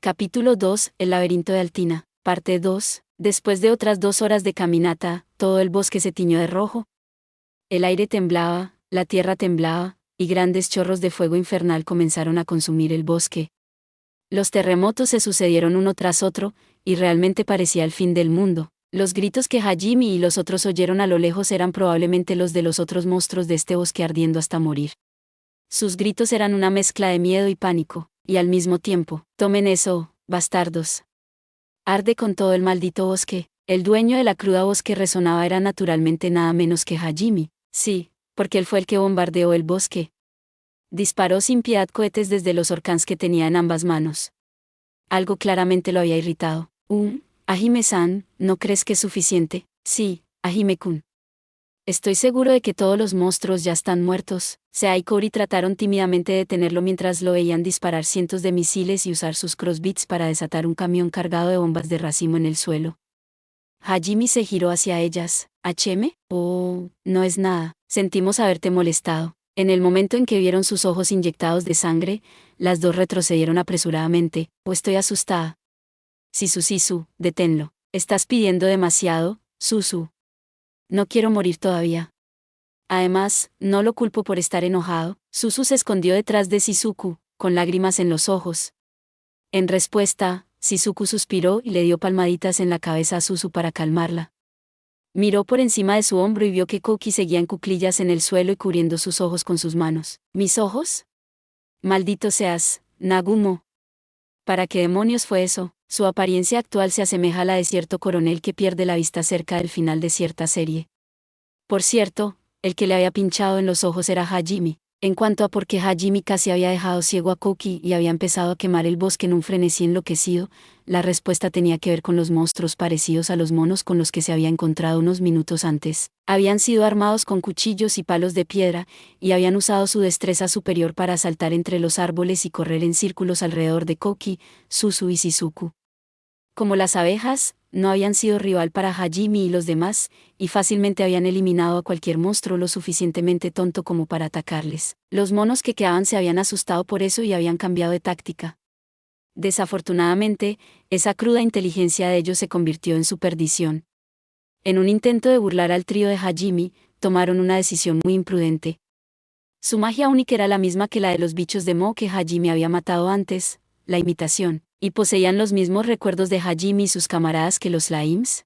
Capítulo 2. El laberinto de Altina. Parte 2. Después de otras 2 horas de caminata, todo el bosque se tiñó de rojo. El aire temblaba, la tierra temblaba, y grandes chorros de fuego infernal comenzaron a consumir el bosque. Los terremotos se sucedieron uno tras otro, y realmente parecía el fin del mundo. Los gritos que Hajime y los otros oyeron a lo lejos eran probablemente los de los otros monstruos de este bosque ardiendo hasta morir. Sus gritos eran una mezcla de miedo y pánico, y al mismo tiempo, tomen eso, bastardos. Arde con todo el maldito bosque. El dueño de la cruda voz que resonaba era naturalmente nada menos que Hajime. Sí, porque él fue el que bombardeó el bosque. Disparó sin piedad cohetes desde los orcans que tenía en ambas manos. Algo claramente lo había irritado. Hajime-san, ¿no crees que es suficiente? Sí, Hajime-kun. Estoy seguro de que todos los monstruos ya están muertos. Sea y Cory trataron tímidamente de detenerlo mientras lo veían disparar cientos de misiles y usar sus crossbits para desatar un camión cargado de bombas de racimo en el suelo. Hajime se giró hacia ellas. ¿HM? Oh, no es nada. Sentimos haberte molestado. En el momento en que vieron sus ojos inyectados de sangre, las dos retrocedieron apresuradamente. Estoy asustada. Sisu, deténlo. Estás pidiendo demasiado, Susu. No quiero morir todavía. Además, no lo culpo por estar enojado. Susu se escondió detrás de Shizuku, con lágrimas en los ojos. En respuesta, Shizuku suspiró y le dio palmaditas en la cabeza a Susu para calmarla. Miró por encima de su hombro y vio que Koki seguía en cuclillas en el suelo y cubriendo sus ojos con sus manos. ¿Mis ojos? Maldito seas, Nagumo. ¿Para qué demonios fue eso? Su apariencia actual se asemeja a la de cierto coronel que pierde la vista cerca del final de cierta serie. Por cierto, el que le había pinchado en los ojos era Hajime. En cuanto a por qué Hajime casi había dejado ciego a Koki y había empezado a quemar el bosque en un frenesí enloquecido, la respuesta tenía que ver con los monstruos parecidos a los monos con los que se había encontrado unos minutos antes. Habían sido armados con cuchillos y palos de piedra, y habían usado su destreza superior para saltar entre los árboles y correr en círculos alrededor de Koki, Susu y Shizuku. Como las abejas, no habían sido rival para Hajime y los demás, y fácilmente habían eliminado a cualquier monstruo lo suficientemente tonto como para atacarles. Los monos que quedaban se habían asustado por eso y habían cambiado de táctica. Desafortunadamente, esa cruda inteligencia de ellos se convirtió en su perdición. En un intento de burlar al trío de Hajime, tomaron una decisión muy imprudente. Su magia única era la misma que la de los bichos de moho que Hajime había matado antes, la imitación. ¿Y poseían los mismos recuerdos de Hajime y sus camaradas que los Slimes?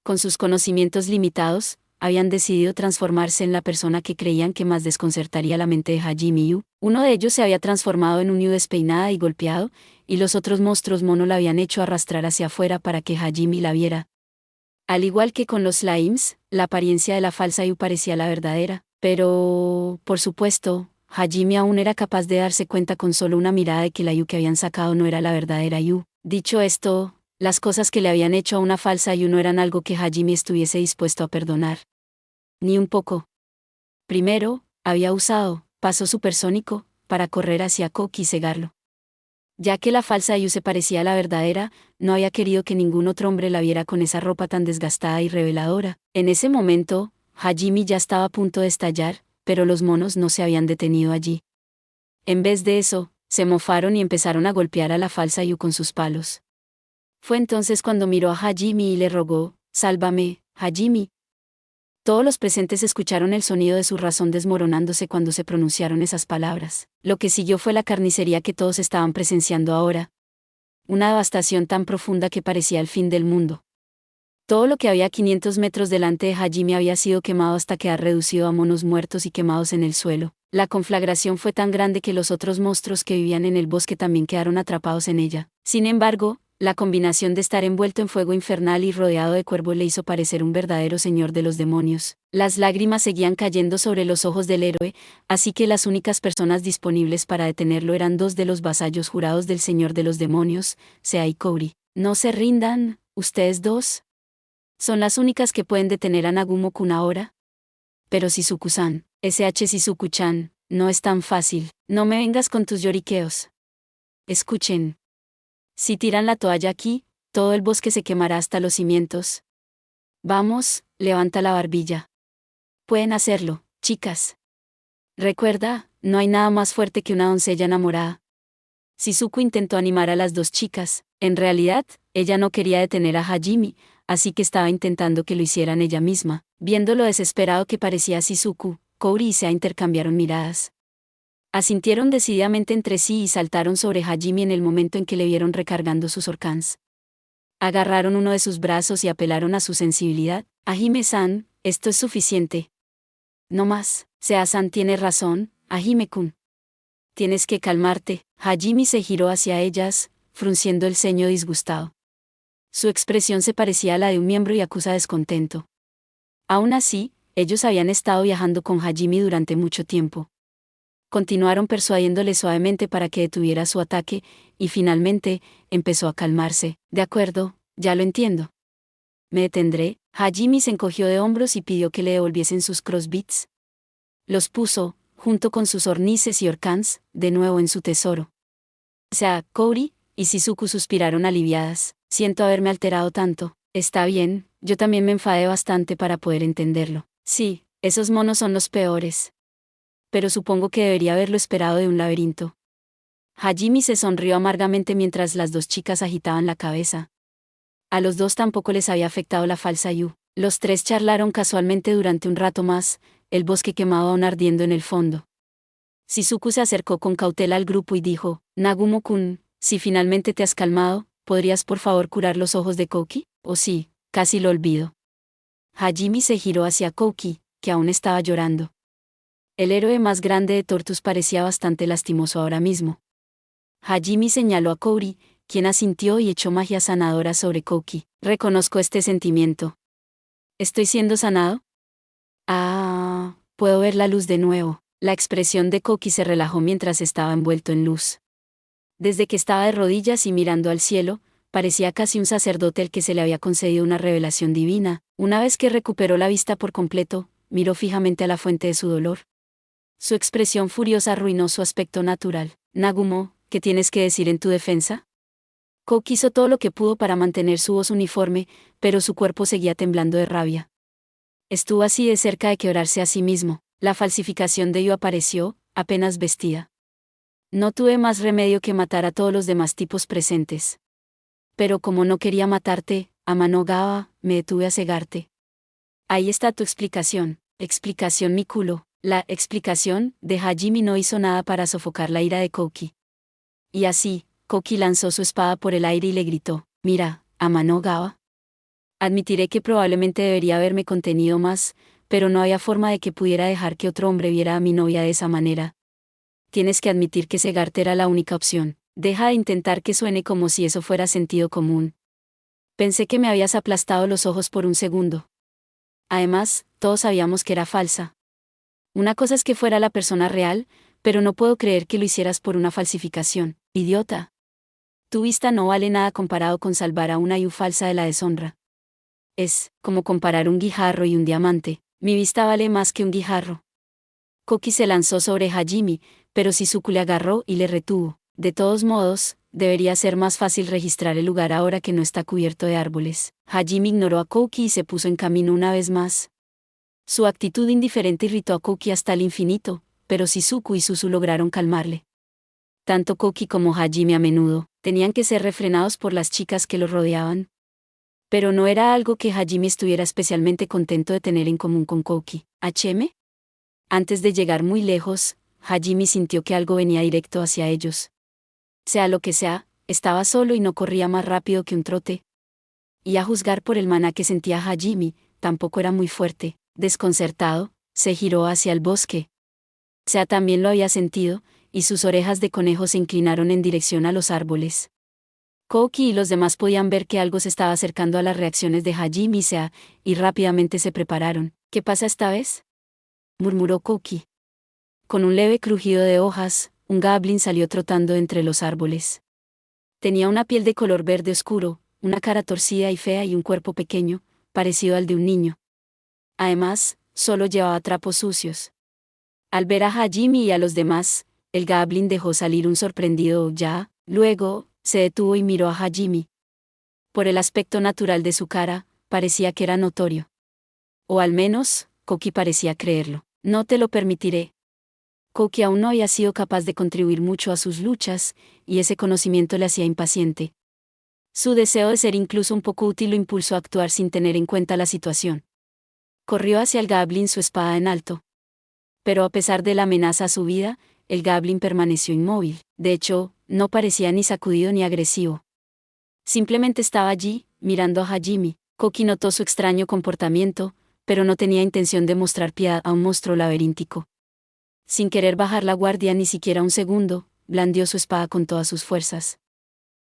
Con sus conocimientos limitados, habían decidido transformarse en la persona que creían que más desconcertaría la mente de Hajime Yu. Uno de ellos se había transformado en un Yu despeinada y golpeado, y los otros monstruos mono la habían hecho arrastrar hacia afuera para que Hajime la viera. Al igual que con los Slimes, la apariencia de la falsa Yu parecía la verdadera, pero, por supuesto, Hajime aún era capaz de darse cuenta con solo una mirada de que la Yu que habían sacado no era la verdadera Yu. Dicho esto, las cosas que le habían hecho a una falsa Yu no eran algo que Hajime estuviese dispuesto a perdonar. Ni un poco. Primero, había usado paso supersónico para correr hacia Koki y cegarlo. Ya que la falsa Yu se parecía a la verdadera, no había querido que ningún otro hombre la viera con esa ropa tan desgastada y reveladora. En ese momento, Hajime ya estaba a punto de estallar, pero los monos no se habían detenido allí. En vez de eso, se mofaron y empezaron a golpear a la falsa Yu con sus palos. Fue entonces cuando miró a Hajime y le rogó, «Sálvame, Hajime». Todos los presentes escucharon el sonido de su razón desmoronándose cuando se pronunciaron esas palabras. Lo que siguió fue la carnicería que todos estaban presenciando ahora. Una devastación tan profunda que parecía el fin del mundo. Todo lo que había a 500 metros delante de Hajime había sido quemado hasta quedar reducido a monos muertos y quemados en el suelo. La conflagración fue tan grande que los otros monstruos que vivían en el bosque también quedaron atrapados en ella. Sin embargo, la combinación de estar envuelto en fuego infernal y rodeado de cuervos le hizo parecer un verdadero señor de los demonios. Las lágrimas seguían cayendo sobre los ojos del héroe, así que las únicas personas disponibles para detenerlo eran dos de los vasallos jurados del señor de los demonios, Sea y Cory. No se rindan, ustedes dos. ¿Son las únicas que pueden detener a Nagumo-kun ahora? Pero Shizuku-san, Shizuku-chan, no es tan fácil. No me vengas con tus lloriqueos. Escuchen. Si tiran la toalla aquí, todo el bosque se quemará hasta los cimientos. Vamos, levanta la barbilla. Pueden hacerlo, chicas. Recuerda, no hay nada más fuerte que una doncella enamorada. Shizuku intentó animar a las dos chicas. En realidad, ella no quería detener a Hajime, así que estaba intentando que lo hicieran ella misma. Viendo lo desesperado que parecía Shizuku, Kouri y Sea intercambiaron miradas. Asintieron decididamente entre sí y saltaron sobre Hajime en el momento en que le vieron recargando sus orcans. Agarraron uno de sus brazos y apelaron a su sensibilidad. Hajime-san, esto es suficiente. No más. Sea-san tiene razón, Hajime-kun. Tienes que calmarte. Hajime se giró hacia ellas, frunciendo el ceño disgustado. Su expresión se parecía a la de un miembro y acusa descontento. Aún así, ellos habían estado viajando con Hajime durante mucho tiempo. Continuaron persuadiéndole suavemente para que detuviera su ataque, y finalmente, empezó a calmarse. De acuerdo, ya lo entiendo. Me detendré. Hajime se encogió de hombros y pidió que le devolviesen sus crossbeats. Los puso, junto con sus hornices y orcans, de nuevo en su tesoro. Sea, Kouri y Shizuku suspiraron aliviadas. Siento haberme alterado tanto. Está bien, yo también me enfadé bastante para poder entenderlo. Sí, esos monos son los peores. Pero supongo que debería haberlo esperado de un laberinto. Hajime se sonrió amargamente mientras las dos chicas agitaban la cabeza. A los dos tampoco les había afectado la falsa Yu. Los tres charlaron casualmente durante un rato más, el bosque quemaba aún ardiendo en el fondo. Shizuku se acercó con cautela al grupo y dijo, Nagumo-kun, si finalmente te has calmado, ¿podrías por favor curar los ojos de Kouki? Oh sí, casi lo olvido. Hajime se giró hacia Kouki, que aún estaba llorando. El héroe más grande de Tortus parecía bastante lastimoso ahora mismo. Hajime señaló a Kouri, quien asintió y echó magia sanadora sobre Kouki. Reconozco este sentimiento. ¿Estoy siendo sanado? Ah, puedo ver la luz de nuevo. La expresión de Kouki se relajó mientras estaba envuelto en luz. Desde que estaba de rodillas y mirando al cielo, parecía casi un sacerdote al que se le había concedido una revelación divina. Una vez que recuperó la vista por completo, miró fijamente a la fuente de su dolor. Su expresión furiosa arruinó su aspecto natural. Nagumo, ¿qué tienes que decir en tu defensa? Kouki hizo todo lo que pudo para mantener su voz uniforme, pero su cuerpo seguía temblando de rabia. Estuvo así de cerca de quebrarse a sí mismo. La falsificación de Yu apareció, apenas vestida. No tuve más remedio que matar a todos los demás tipos presentes. Pero como no quería matarte, Amano-gawa, me detuve a cegarte. Ahí está tu explicación. Explicación mi culo. La explicación de Hajime no hizo nada para sofocar la ira de Kouki. Y así, Kouki lanzó su espada por el aire y le gritó, mira, Amano-gawa. Admitiré que probablemente debería haberme contenido más, pero no había forma de que pudiera dejar que otro hombre viera a mi novia de esa manera. Tienes que admitir que cegarte era la única opción. Deja de intentar que suene como si eso fuera sentido común. Pensé que me habías aplastado los ojos por un segundo. Además, todos sabíamos que era falsa. Una cosa es que fuera la persona real, pero no puedo creer que lo hicieras por una falsificación, idiota. Tu vista no vale nada comparado con salvar a una Yu falsa de la deshonra. Es como comparar un guijarro y un diamante. Mi vista vale más que un guijarro. Kouki se lanzó sobre Hajime, pero Shizuku le agarró y le retuvo. De todos modos, debería ser más fácil registrar el lugar ahora que no está cubierto de árboles. Hajime ignoró a Kouki y se puso en camino una vez más. Su actitud indiferente irritó a Kouki hasta el infinito, pero Shizuku y Suzu lograron calmarle. Tanto Kouki como Hajime a menudo tenían que ser refrenados por las chicas que los rodeaban. Pero no era algo que Hajime estuviera especialmente contento de tener en común con Kouki. ¿HM? Antes de llegar muy lejos, Hajime sintió que algo venía directo hacia ellos. Sea lo que sea, estaba solo y no corría más rápido que un trote. Y a juzgar por el maná que sentía Hajime, tampoco era muy fuerte. Desconcertado, se giró hacia el bosque. Sea también lo había sentido, y sus orejas de conejo se inclinaron en dirección a los árboles. Kouki y los demás podían ver que algo se estaba acercando a las reacciones de Hajime y Sea, y rápidamente se prepararon. ¿Qué pasa esta vez?, murmuró Kouki. Con un leve crujido de hojas, un goblin salió trotando entre los árboles. Tenía una piel de color verde oscuro, una cara torcida y fea y un cuerpo pequeño, parecido al de un niño. Además, solo llevaba trapos sucios. Al ver a Hajime y a los demás, el goblin dejó salir un sorprendido ya, luego, se detuvo y miró a Hajime. Por el aspecto natural de su cara, parecía que era notorio. O al menos, Kouki parecía creerlo. No te lo permitiré. Koki aún no había sido capaz de contribuir mucho a sus luchas, y ese conocimiento le hacía impaciente. Su deseo de ser incluso un poco útil lo impulsó a actuar sin tener en cuenta la situación. Corrió hacia el Goblin, su espada en alto. Pero a pesar de la amenaza a su vida, el Goblin permaneció inmóvil. De hecho, no parecía ni sacudido ni agresivo. Simplemente estaba allí, mirando a Hajime. Koki notó su extraño comportamiento, pero no tenía intención de mostrar piedad a un monstruo laberíntico. Sin querer bajar la guardia ni siquiera un segundo, blandió su espada con todas sus fuerzas.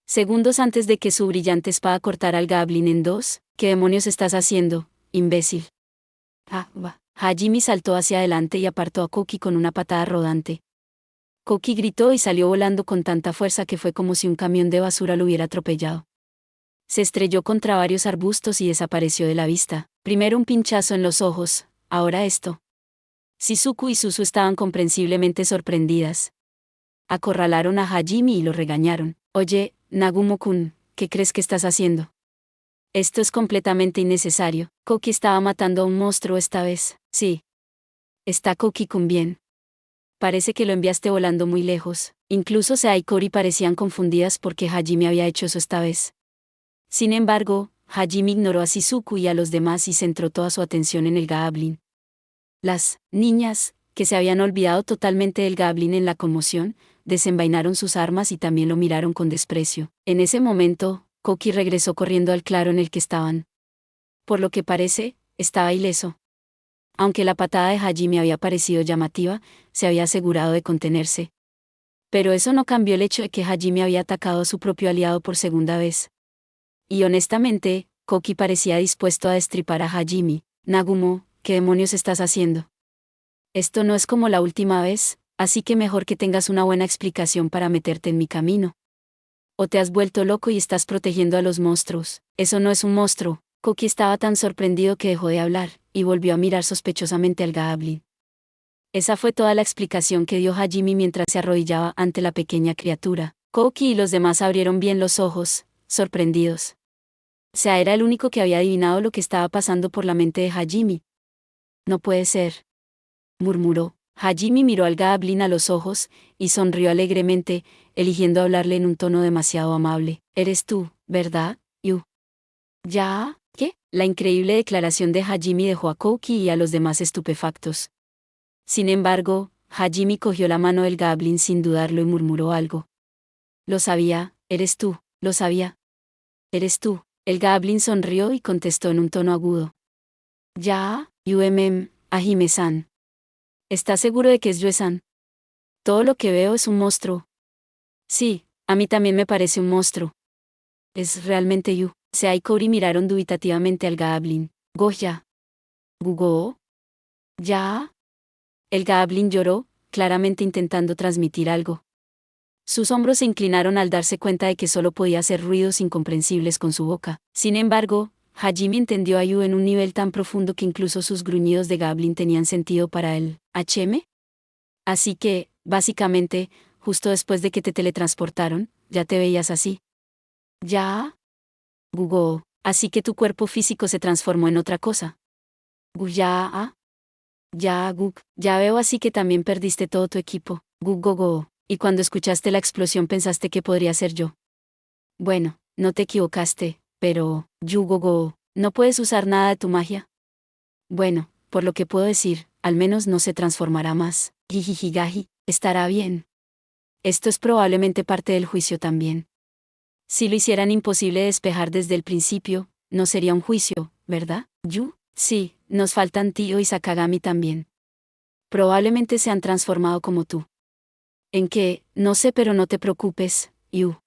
Segundos antes de que su brillante espada cortara al Goblin en dos, ¿qué demonios estás haciendo, imbécil? Hajime saltó hacia adelante y apartó a Koki con una patada rodante. Koki gritó y salió volando con tanta fuerza que fue como si un camión de basura lo hubiera atropellado. Se estrelló contra varios arbustos y desapareció de la vista. Primero un pinchazo en los ojos, ahora esto. Shizuku y Suzu estaban comprensiblemente sorprendidas. Acorralaron a Hajime y lo regañaron. Oye, Nagumo-kun, ¿qué crees que estás haciendo? Esto es completamente innecesario. Koki estaba matando a un monstruo esta vez. Sí. ¿Está Koki-kun bien? Parece que lo enviaste volando muy lejos. Incluso Sea y Kori parecían confundidas porque Hajime había hecho eso esta vez. Sin embargo, Hajime ignoró a Shizuku y a los demás y centró toda su atención en el Goblin. Las niñas, que se habían olvidado totalmente del Goblin en la conmoción, desenvainaron sus armas y también lo miraron con desprecio. En ese momento, Koki regresó corriendo al claro en el que estaban. Por lo que parece, estaba ileso. Aunque la patada de Hajime había parecido llamativa, se había asegurado de contenerse. Pero eso no cambió el hecho de que Hajime había atacado a su propio aliado por segunda vez. Y honestamente, Koki parecía dispuesto a destripar a Hajime. Nagumo, ¿qué demonios estás haciendo? Esto no es como la última vez, así que mejor que tengas una buena explicación para meterte en mi camino. O te has vuelto loco y estás protegiendo a los monstruos. Eso no es un monstruo. Koki estaba tan sorprendido que dejó de hablar, y volvió a mirar sospechosamente al Goblin. Esa fue toda la explicación que dio Hajime mientras se arrodillaba ante la pequeña criatura. Koki y los demás abrieron bien los ojos, sorprendidos. Sea era el único que había adivinado lo que estaba pasando por la mente de Hajime. No puede ser, murmuró. Hajime miró al Goblin a los ojos, y sonrió alegremente, eligiendo hablarle en un tono demasiado amable. Eres tú, ¿verdad, Yu? ¿Ya? ¿Qué? La increíble declaración de Hajime dejó a Koki y a los demás estupefactos. Sin embargo, Hajime cogió la mano del Goblin sin dudarlo y murmuró algo. Lo sabía, eres tú, lo sabía. Eres tú. El Goblin sonrió y contestó en un tono agudo. Ya, Hajime-san. ¿Estás seguro de que es Yue-san? Todo lo que veo es un monstruo. Sí, a mí también me parece un monstruo. Es realmente Yu. Sea y Kori miraron dubitativamente al Goblin. Goya. ¿Gugo? ¿Ya? El Goblin lloró, claramente intentando transmitir algo. Sus hombros se inclinaron al darse cuenta de que solo podía hacer ruidos incomprensibles con su boca. Sin embargo, Hajime entendió a Yu en un nivel tan profundo que incluso sus gruñidos de Goblin tenían sentido para él. ¿HM? Así que, básicamente, justo después de que te teletransportaron, ya te veías así. ¿Ya? Gugo, así que tu cuerpo físico se transformó en otra cosa. Guya, ya, Gug, ya veo, así que también perdiste todo tu equipo. Gugogo. Y cuando escuchaste la explosión pensaste que podría ser yo. Bueno, no te equivocaste, pero, Yugogo, ¿no puedes usar nada de tu magia? Bueno, por lo que puedo decir, al menos no se transformará más. Jijijigaji, estará bien. Esto es probablemente parte del juicio también. Si lo hicieran imposible de despejar desde el principio, no sería un juicio, ¿verdad, Yu? Sí, nos faltan Tio y Sakagami también. Probablemente se han transformado como tú. ¿En qué? No sé, pero no te preocupes, Yu.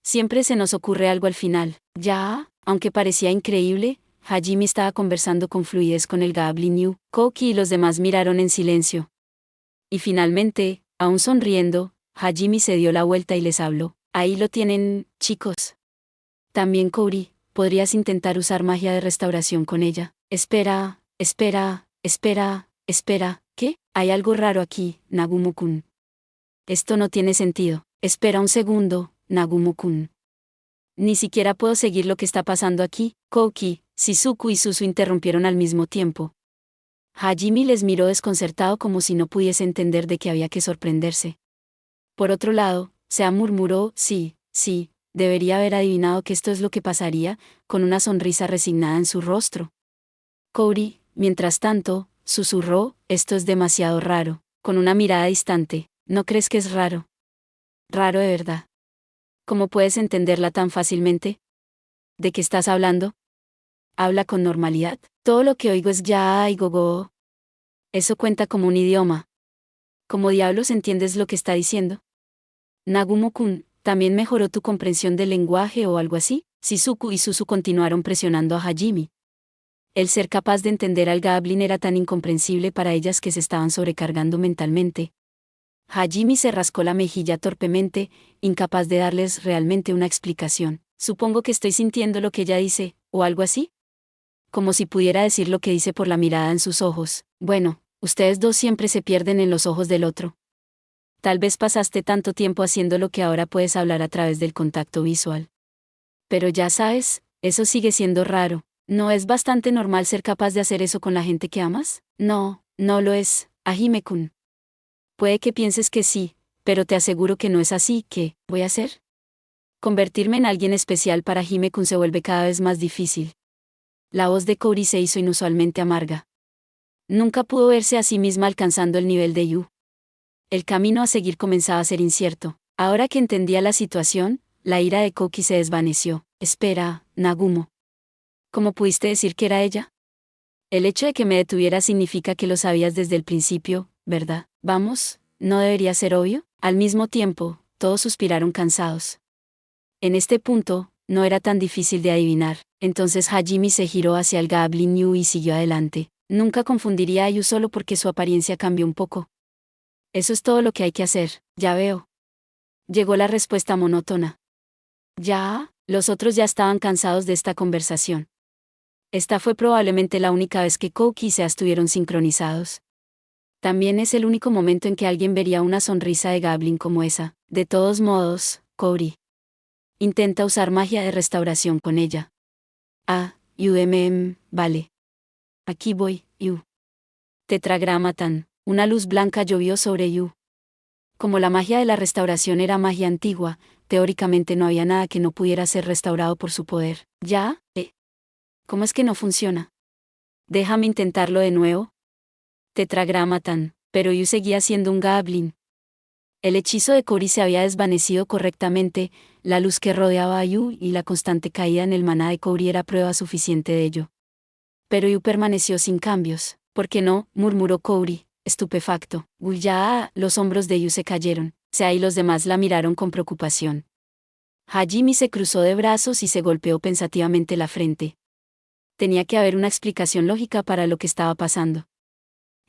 Siempre se nos ocurre algo al final. Ya, aunque parecía increíble, Hajime estaba conversando con fluidez con el Goblin Yu. Koki y los demás miraron en silencio. Y finalmente, aún sonriendo, Hajime se dio la vuelta y les habló. Ahí lo tienen, chicos. También Kori, podrías intentar usar magia de restauración con ella. Espera, ¿qué? Hay algo raro aquí, Nagumo-kun. Esto no tiene sentido. Espera un segundo, Nagumo-kun. Ni siquiera puedo seguir lo que está pasando aquí. Koki, Shizuku y Suzu interrumpieron al mismo tiempo. Hajime les miró desconcertado como si no pudiese entender de qué había que sorprenderse. Por otro lado, Sea murmuró, sí, debería haber adivinado que esto es lo que pasaría, con una sonrisa resignada en su rostro. Cory, mientras tanto, susurró, esto es demasiado raro, con una mirada distante, ¿no crees que es raro? Raro de verdad. ¿Cómo puedes entenderla tan fácilmente? ¿De qué estás hablando? Habla con normalidad. Todo lo que oigo es ya y gogo. Eso cuenta como un idioma. ¿Cómo diablos entiendes lo que está diciendo? Nagumo-kun, ¿también mejoró tu comprensión del lenguaje o algo así? Shizuku y Suzu continuaron presionando a Hajime. El ser capaz de entender al Goblin era tan incomprensible para ellas que se estaban sobrecargando mentalmente. Hajime se rascó la mejilla torpemente, incapaz de darles realmente una explicación. Supongo que estoy sintiendo lo que ella dice, o algo así. Como si pudiera decir lo que dice por la mirada en sus ojos. Bueno, ustedes dos siempre se pierden en los ojos del otro. Tal vez pasaste tanto tiempo haciéndolo que ahora puedes hablar a través del contacto visual. Pero ya sabes, eso sigue siendo raro. ¿No es bastante normal ser capaz de hacer eso con la gente que amas? No, no lo es, Hajime-kun. Puede que pienses que sí, pero te aseguro que no es así. ¿Qué voy a hacer? Convertirme en alguien especial para Hajime-kun se vuelve cada vez más difícil. La voz de Cory se hizo inusualmente amarga. Nunca pudo verse a sí misma alcanzando el nivel de Yu. El camino a seguir comenzaba a ser incierto. Ahora que entendía la situación, la ira de Koki se desvaneció. Espera, Nagumo. ¿Cómo pudiste decir que era ella? El hecho de que me detuviera significa que lo sabías desde el principio, ¿verdad? Vamos, ¿no debería ser obvio? Al mismo tiempo, todos suspiraron cansados. En este punto, no era tan difícil de adivinar. Entonces Hajime se giró hacia el Goblin Yu y siguió adelante. Nunca confundiría a Yu solo porque su apariencia cambió un poco. Eso es todo lo que hay que hacer, ya veo. Llegó la respuesta monótona. Ya, los otros ya estaban cansados de esta conversación. Esta fue probablemente la única vez que Koki y Sea estuvieron sincronizados. También es el único momento en que alguien vería una sonrisa de Goblin como esa. De todos modos, Cory intenta usar magia de restauración con ella. Vale. Aquí voy, Yu. Tetragramatán. Una luz blanca llovió sobre Yu. Como la magia de la restauración era magia antigua, teóricamente no había nada que no pudiera ser restaurado por su poder. ¿Ya? ¿Cómo es que no funciona? Déjame intentarlo de nuevo. Tetragramatán. Pero Yu seguía siendo un Goblin. El hechizo de Cory se había desvanecido correctamente, la luz que rodeaba a Yu y la constante caída en el maná de Cory era prueba suficiente de ello. Pero Yu permaneció sin cambios. ¿Por qué no?, murmuró Cory, estupefacto. Ya, los hombros de Yu se cayeron. Sea y los demás la miraron con preocupación. Hajime se cruzó de brazos y se golpeó pensativamente la frente. Tenía que haber una explicación lógica para lo que estaba pasando.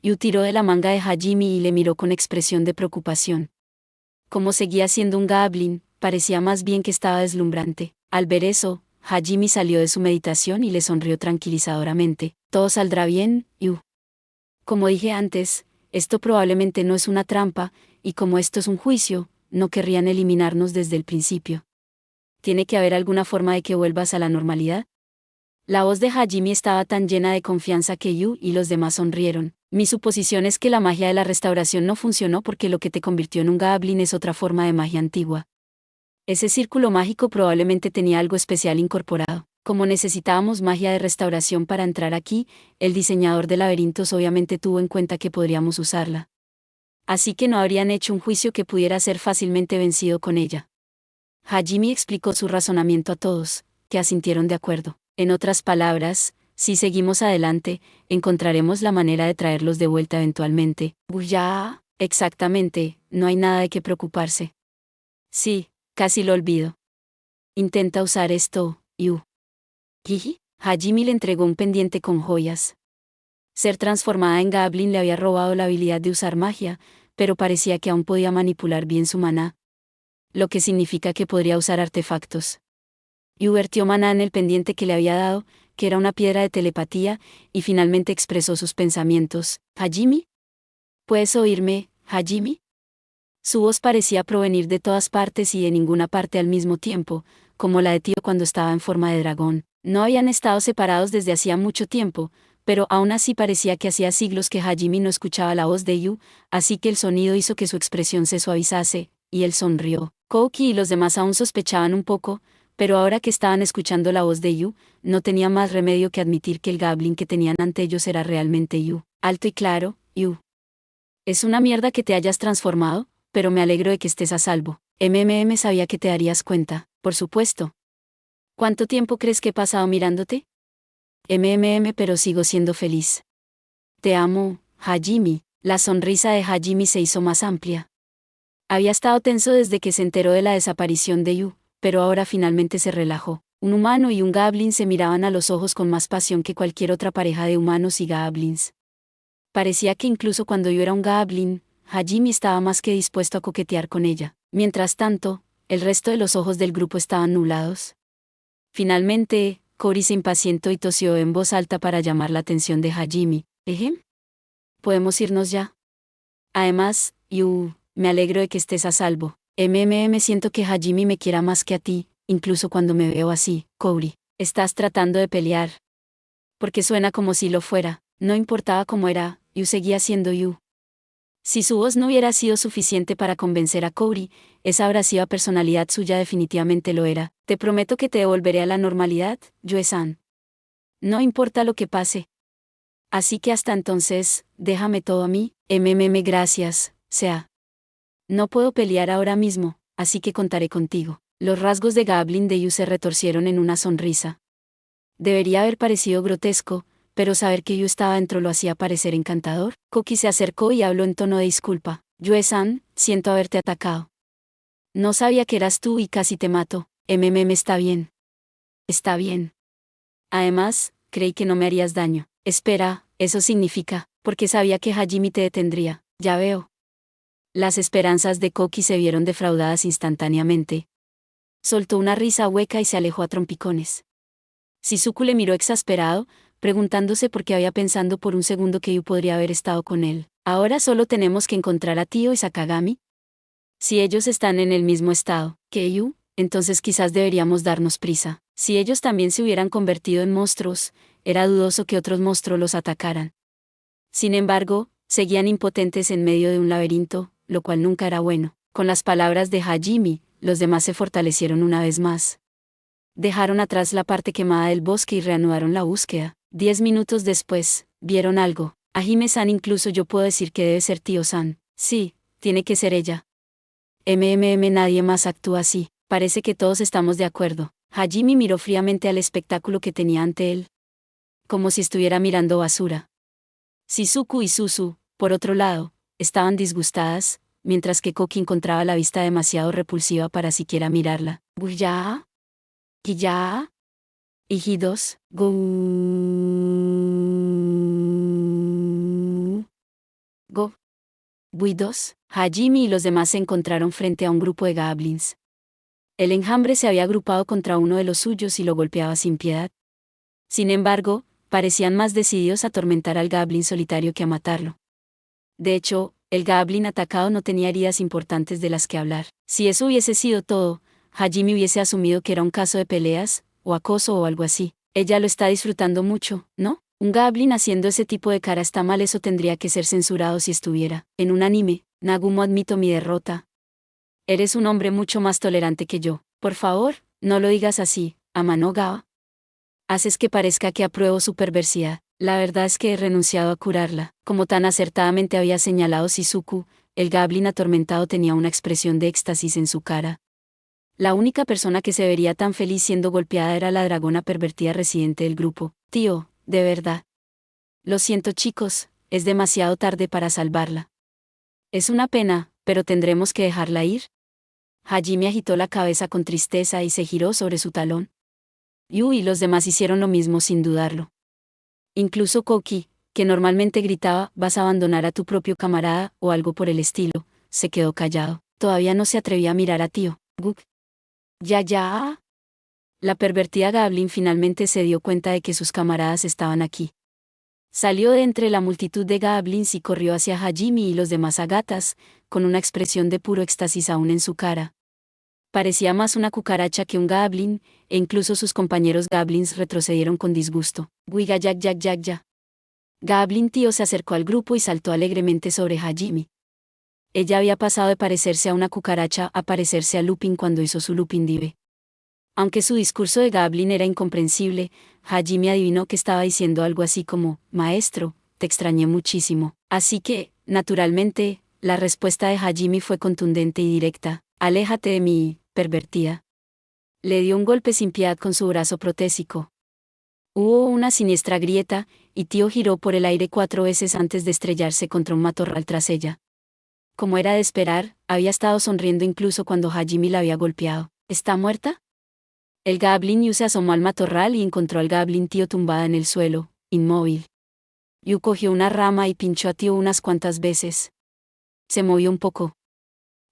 Yu tiró de la manga de Hajime y le miró con expresión de preocupación. Como seguía siendo un Goblin, parecía más bien que estaba deslumbrante. Al ver eso, Hajime salió de su meditación y le sonrió tranquilizadoramente. Todo saldrá bien, Yu. Como dije antes, esto probablemente no es una trampa, y como esto es un juicio, no querrían eliminarnos desde el principio. ¿Tiene que haber alguna forma de que vuelvas a la normalidad? La voz de Hajime estaba tan llena de confianza que Yu y los demás sonrieron. Mi suposición es que la magia de la restauración no funcionó porque lo que te convirtió en un Goblin es otra forma de magia antigua. Ese círculo mágico probablemente tenía algo especial incorporado. Como necesitábamos magia de restauración para entrar aquí, el diseñador de laberintos obviamente tuvo en cuenta que podríamos usarla. Así que no habrían hecho un juicio que pudiera ser fácilmente vencido con ella. Hajime explicó su razonamiento a todos, que asintieron de acuerdo. En otras palabras, si seguimos adelante, encontraremos la manera de traerlos de vuelta eventualmente. Ya, exactamente, no hay nada de qué preocuparse. Sí, casi lo olvido. Intenta usar esto, Yu. Jiji, Hajime le entregó un pendiente con joyas. Ser transformada en Goblin le había robado la habilidad de usar magia, pero parecía que aún podía manipular bien su maná. Lo que significa que podría usar artefactos. Yu vertió maná en el pendiente que le había dado, que era una piedra de telepatía, y finalmente expresó sus pensamientos. ¿Hajime? ¿Puedes oírme, Hajime? Su voz parecía provenir de todas partes y de ninguna parte al mismo tiempo, como la de Tío cuando estaba en forma de dragón. No habían estado separados desde hacía mucho tiempo, pero aún así parecía que hacía siglos que Hajime no escuchaba la voz de Yu, así que el sonido hizo que su expresión se suavizase, y él sonrió. Koki y los demás aún sospechaban un poco, pero ahora que estaban escuchando la voz de Yu, no tenía más remedio que admitir que el Goblin que tenían ante ellos era realmente Yu. Alto y claro, Yu. Es una mierda que te hayas transformado, pero me alegro de que estés a salvo. Sabía que te darías cuenta, por supuesto. ¿Cuánto tiempo crees que he pasado mirándote? Pero sigo siendo feliz. Te amo, Hajime. La sonrisa de Hajime se hizo más amplia. Había estado tenso desde que se enteró de la desaparición de Yu, pero ahora finalmente se relajó. Un humano y un Goblin se miraban a los ojos con más pasión que cualquier otra pareja de humanos y Goblins. Parecía que incluso cuando Yu era un Goblin, Hajime estaba más que dispuesto a coquetear con ella. Mientras tanto, el resto de los ojos del grupo estaban nublados. Finalmente, Cory se impacientó y tosió en voz alta para llamar la atención de Hajime. ¿Podemos irnos ya? Además, Yu, me alegro de que estés a salvo. Siento que Hajime me quiera más que a ti, incluso cuando me veo así. Cory, estás tratando de pelear. Porque suena como si lo fuera. No importaba cómo era, Yu seguía siendo Yu. Si su voz no hubiera sido suficiente para convencer a Cory, esa abrasiva personalidad suya definitivamente lo era. Te prometo que te devolveré a la normalidad, Yue-san. No importa lo que pase. Así que hasta entonces, déjame todo a mí. Gracias, sea. No puedo pelear ahora mismo, así que contaré contigo. Los rasgos de Goblin de Yu se retorcieron en una sonrisa. Debería haber parecido grotesco, pero saber que Yu estaba dentro lo hacía parecer encantador. Koki se acercó y habló en tono de disculpa. Yue-san, siento haberte atacado. No sabía que eras tú y casi te mato. Está bien. Está bien. Además, creí que no me harías daño. Espera, eso significa, porque sabía que Hajime te detendría. Ya veo. Las esperanzas de Koki se vieron defraudadas instantáneamente. Soltó una risa hueca y se alejó a trompicones. Shizuku le miró exasperado, preguntándose por qué había pensado por un segundo que Yu podría haber estado con él. Ahora solo tenemos que encontrar a Tio y Sakagami. Si ellos están en el mismo estado que Yu, entonces quizás deberíamos darnos prisa. Si ellos también se hubieran convertido en monstruos, era dudoso que otros monstruos los atacaran. Sin embargo, seguían impotentes en medio de un laberinto, lo cual nunca era bueno. Con las palabras de Hajime, los demás se fortalecieron una vez más. Dejaron atrás la parte quemada del bosque y reanudaron la búsqueda. 10 minutos después, vieron algo. Hajime-san, incluso yo puedo decir que debe ser Tio-san. Sí, tiene que ser ella. Nadie más actúa así. Parece que todos estamos de acuerdo. Hajime miró fríamente al espectáculo que tenía ante él. Como si estuviera mirando basura. Shizuku y Suzu, por otro lado, estaban disgustadas, mientras que Koki encontraba la vista demasiado repulsiva para siquiera mirarla. ¿Ya? ¿Y ya? Hijidos, go. Buidos, Hajime y los demás se encontraron frente a un grupo de goblins. El enjambre se había agrupado contra uno de los suyos y lo golpeaba sin piedad. Sin embargo, parecían más decididos a atormentar al goblin solitario que a matarlo. De hecho, el goblin atacado no tenía heridas importantes de las que hablar. Si eso hubiese sido todo, Hajime hubiese asumido que era un caso de peleas, o acoso o algo así. Ella lo está disfrutando mucho, ¿no? Un goblin haciendo ese tipo de cara está mal, eso tendría que ser censurado si estuviera en un anime. Nagumo, admito mi derrota. Eres un hombre mucho más tolerante que yo. Por favor, no lo digas así, Amano-ga. Haces que parezca que apruebo su perversidad. La verdad es que he renunciado a curarla. Como tan acertadamente había señalado Shizuku, el goblin atormentado tenía una expresión de éxtasis en su cara. La única persona que se vería tan feliz siendo golpeada era la dragona pervertida residente del grupo. Tío, de verdad. Lo siento, chicos, es demasiado tarde para salvarla. Es una pena, pero tendremos que dejarla ir. Hajime agitó la cabeza con tristeza y se giró sobre su talón. Yu y los demás hicieron lo mismo sin dudarlo. Incluso Koki, que normalmente gritaba, vas a abandonar a tu propio camarada, o algo por el estilo, se quedó callado. Todavía no se atrevía a mirar a Tío. Guk. Ya. La pervertida Goblin finalmente se dio cuenta de que sus camaradas estaban aquí. Salió de entre la multitud de Goblins y corrió hacia Hajime y los demás agatas, con una expresión de puro éxtasis aún en su cara. Parecía más una cucaracha que un Goblin, e incluso sus compañeros Goblins retrocedieron con disgusto. Ya. Goblin Tío se acercó al grupo y saltó alegremente sobre Hajime. Ella había pasado de parecerse a una cucaracha a parecerse a Lupin cuando hizo su Lupin Dive. Aunque su discurso de Goblin era incomprensible, Hajime adivinó que estaba diciendo algo así como, «Maestro, te extrañé muchísimo». Así que, naturalmente, la respuesta de Hajime fue contundente y directa, «Aléjate de mí, pervertida». Le dio un golpe sin piedad con su brazo protésico. Hubo una siniestra grieta, y Tío giró por el aire 4 veces antes de estrellarse contra un matorral tras ella. Como era de esperar, había estado sonriendo incluso cuando Hajime la había golpeado. ¿Está muerta? El Goblin Yu se asomó al matorral y encontró al Goblin Tío tumbada en el suelo, inmóvil. Yu cogió una rama y pinchó a Tío unas cuantas veces. Se movió un poco.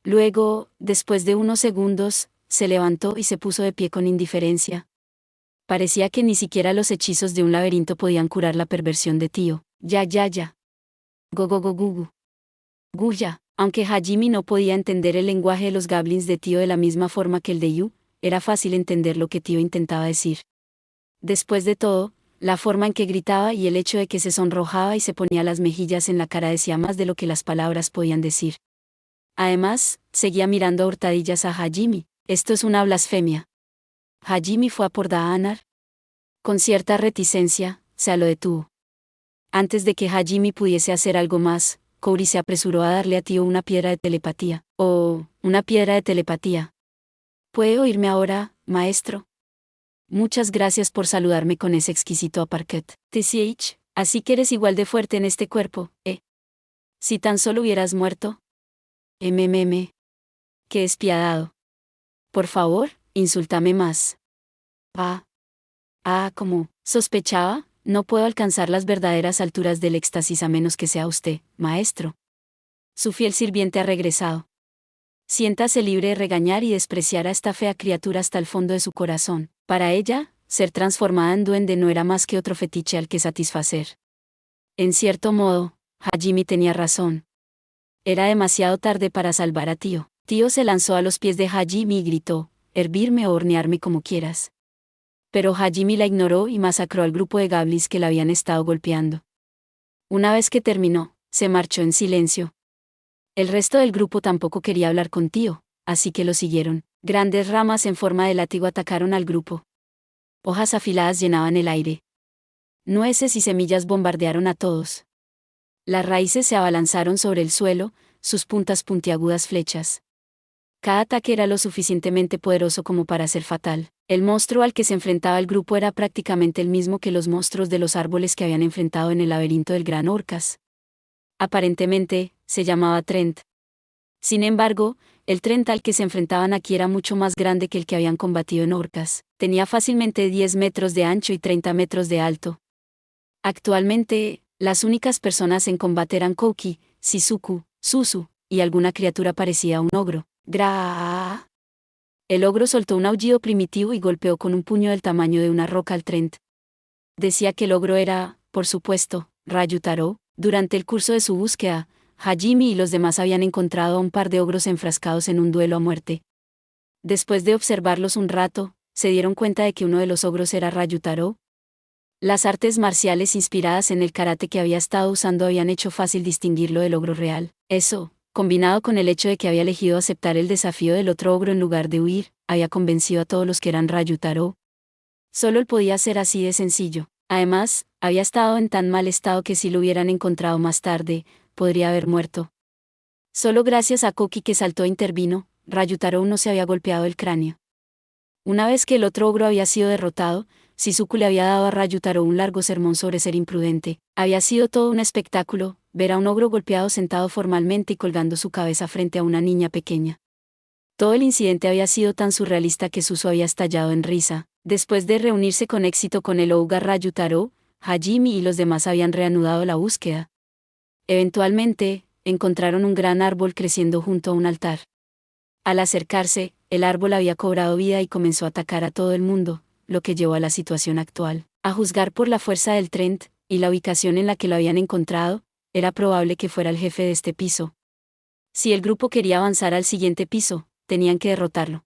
Luego, después de unos segundos, se levantó y se puso de pie con indiferencia. Parecía que ni siquiera los hechizos de un laberinto podían curar la perversión de Tío. Ya. Go go go gu gu. Guya. Aunque Hajime no podía entender el lenguaje de los goblins de Tío de la misma forma que el de Yu, era fácil entender lo que Tío intentaba decir. Después de todo, la forma en que gritaba y el hecho de que se sonrojaba y se ponía las mejillas en la cara decía más de lo que las palabras podían decir. Además, seguía mirando a hurtadillas a Hajime. Esto es una blasfemia. Hajime fue a por Daanar. Con cierta reticencia, se lo detuvo. Antes de que Hajime pudiese hacer algo más, Kouri se apresuró a darle a Tío una piedra de telepatía. Oh, una piedra de telepatía. ¿Puede oírme ahora, maestro? Muchas gracias por saludarme con ese exquisito aparquet. TCH, así que eres igual de fuerte en este cuerpo, ¿eh? Si tan solo hubieras muerto. Qué despiadado. Por favor, insúltame más. Como sospechaba, no puedo alcanzar las verdaderas alturas del éxtasis a menos que sea usted, maestro. Su fiel sirviente ha regresado. Siéntase libre de regañar y despreciar a esta fea criatura hasta el fondo de su corazón. Para ella, ser transformada en duende no era más que otro fetiche al que satisfacer. En cierto modo, Hajime tenía razón. Era demasiado tarde para salvar a Tío. Tío se lanzó a los pies de Hajime y gritó, hervirme o hornearme como quieras. Pero Hajime la ignoró y masacró al grupo de goblins que la habían estado golpeando. Una vez que terminó, se marchó en silencio. El resto del grupo tampoco quería hablar con Tío, así que lo siguieron. Grandes ramas en forma de látigo atacaron al grupo. Hojas afiladas llenaban el aire. Nueces y semillas bombardearon a todos. Las raíces se abalanzaron sobre el suelo, sus puntas puntiagudas flechas. Cada ataque era lo suficientemente poderoso como para ser fatal. El monstruo al que se enfrentaba el grupo era prácticamente el mismo que los monstruos de los árboles que habían enfrentado en el laberinto del Gran Orcas. Aparentemente, se llamaba Trent. Sin embargo, el Trent al que se enfrentaban aquí era mucho más grande que el que habían combatido en Orcas. Tenía fácilmente 10 metros de ancho y 30 metros de alto. Actualmente, las únicas personas en combate eran Kouki, Shizuku, Suzu, y alguna criatura parecida a un ogro. El ogro soltó un aullido primitivo y golpeó con un puño del tamaño de una roca al Trent. Decía que el ogro era, por supuesto, Ryutaro. Durante el curso de su búsqueda, Hajime y los demás habían encontrado a un par de ogros enfrascados en un duelo a muerte. Después de observarlos un rato, se dieron cuenta de que uno de los ogros era Ryutaro. Las artes marciales inspiradas en el karate que había estado usando habían hecho fácil distinguirlo del ogro real. Eso, combinado con el hecho de que había elegido aceptar el desafío del otro ogro en lugar de huir, había convencido a todos los que eran Ryutaro. Solo él podía ser así de sencillo. Además, había estado en tan mal estado que si lo hubieran encontrado más tarde, podría haber muerto. Solo gracias a Koki que saltó e intervino, Ryutaro no se había golpeado el cráneo. Una vez que el otro ogro había sido derrotado, Shizuku le había dado a Ryutaro un largo sermón sobre ser imprudente. Había sido todo un espectáculo, ver a un ogro golpeado sentado formalmente y colgando su cabeza frente a una niña pequeña. Todo el incidente había sido tan surrealista que Suzu había estallado en risa. Después de reunirse con éxito con el Ouga Ryutaro, Hajime y los demás habían reanudado la búsqueda. Eventualmente, encontraron un gran árbol creciendo junto a un altar. Al acercarse, el árbol había cobrado vida y comenzó a atacar a todo el mundo, lo que llevó a la situación actual. A juzgar por la fuerza del Trent, y la ubicación en la que lo habían encontrado, era probable que fuera el jefe de este piso. Si el grupo quería avanzar al siguiente piso, tenían que derrotarlo.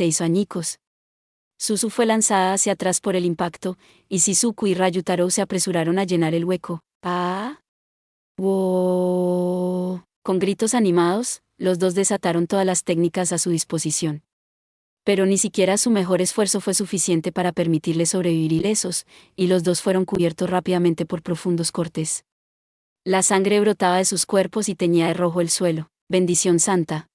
se hizo añicos. Suzu fue lanzada hacia atrás por el impacto, y Shizuku y Ryutaro se apresuraron a llenar el hueco. ¡Ah! ¡Wow! Con gritos animados, los dos desataron todas las técnicas a su disposición. Pero ni siquiera su mejor esfuerzo fue suficiente para permitirles sobrevivir ilesos, y los dos fueron cubiertos rápidamente por profundos cortes. La sangre brotaba de sus cuerpos y teñía de rojo el suelo. Bendición santa.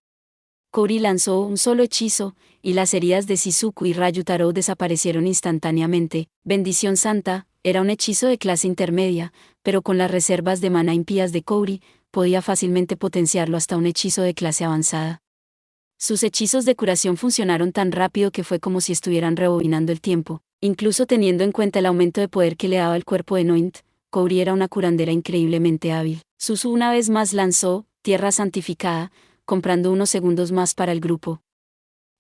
Kouri lanzó un solo hechizo, y las heridas de Shizuku y Ryutaro desaparecieron instantáneamente. Bendición santa era un hechizo de clase intermedia, pero con las reservas de maná impías de Kouri, podía fácilmente potenciarlo hasta un hechizo de clase avanzada. Sus hechizos de curación funcionaron tan rápido que fue como si estuvieran rebobinando el tiempo, incluso teniendo en cuenta el aumento de poder que le daba el cuerpo de Noint. Kouri era una curandera increíblemente hábil. Suzu una vez más lanzó Tierra Santificada, comprando unos segundos más para el grupo.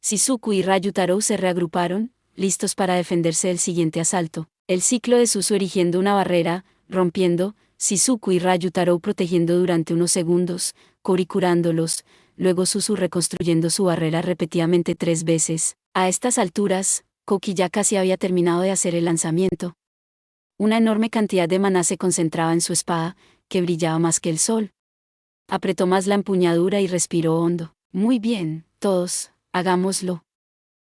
Shizuku y Ryutaro se reagruparon, listos para defenderse del siguiente asalto. El ciclo de Suzu erigiendo una barrera, rompiendo, Shizuku y Ryutaro protegiendo durante unos segundos, Kouri curándolos, luego Suzu reconstruyendo su barrera repetidamente 3 veces. A estas alturas, Koki ya casi había terminado de hacer el lanzamiento. Una enorme cantidad de maná se concentraba en su espada, que brillaba más que el sol. Apretó más la empuñadura y respiró hondo. Muy bien, todos, hagámoslo.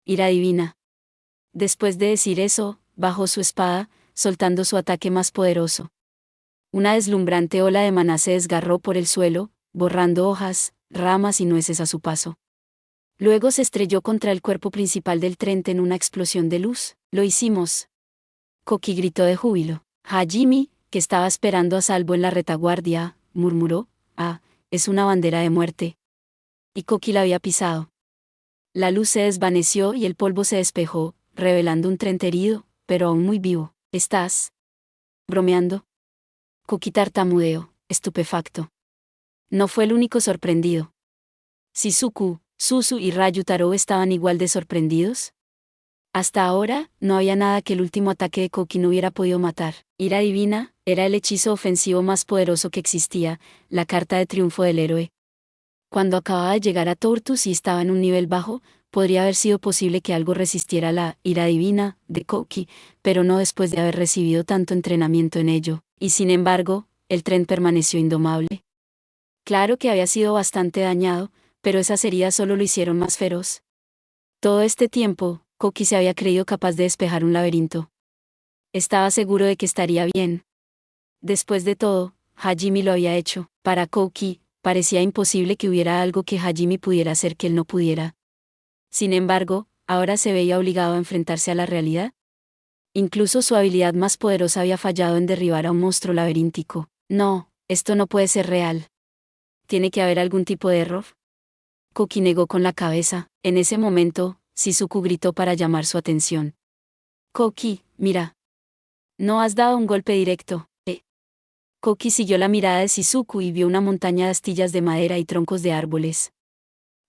Ira divina. Después de decir eso, bajó su espada, soltando su ataque más poderoso. Una deslumbrante ola de maná se desgarró por el suelo, borrando hojas, ramas y nueces a su paso. Luego se estrelló contra el cuerpo principal del tren en una explosión de luz. «¡Lo hicimos!». Koki gritó de júbilo. Hajime, que estaba esperando a salvo en la retaguardia, murmuró: «Ah, es una bandera de muerte». Y Koki la había pisado. La luz se desvaneció y el polvo se despejó, revelando un tren herido, pero aún muy vivo. «¿Estás bromeando?». Koki tartamudeó, estupefacto. No fue el único sorprendido. Shizuku, Suzu y Ryutaro estaban igual de sorprendidos. Hasta ahora, no había nada que el último ataque de Koki no hubiera podido matar. Ira divina, era el hechizo ofensivo más poderoso que existía, la carta de triunfo del héroe. Cuando acababa de llegar a Tortus y estaba en un nivel bajo, podría haber sido posible que algo resistiera la ira divina de Koki, pero no después de haber recibido tanto entrenamiento en ello, y sin embargo, el tren permaneció indomable. Claro que había sido bastante dañado, pero esas heridas solo lo hicieron más feroz. Todo este tiempo, Koki se había creído capaz de despejar un laberinto. Estaba seguro de que estaría bien. Después de todo, Hajime lo había hecho. Para Koki, parecía imposible que hubiera algo que Hajime pudiera hacer que él no pudiera. Sin embargo, ahora se veía obligado a enfrentarse a la realidad. Incluso su habilidad más poderosa había fallado en derribar a un monstruo laberíntico. No, esto no puede ser real. ¿Tiene que haber algún tipo de error? Koki negó con la cabeza. En ese momento, Shizuku gritó para llamar su atención. «Koki, mira. No has dado un golpe directo, ¿eh?». Koki siguió la mirada de Shizuku y vio una montaña de astillas de madera y troncos de árboles.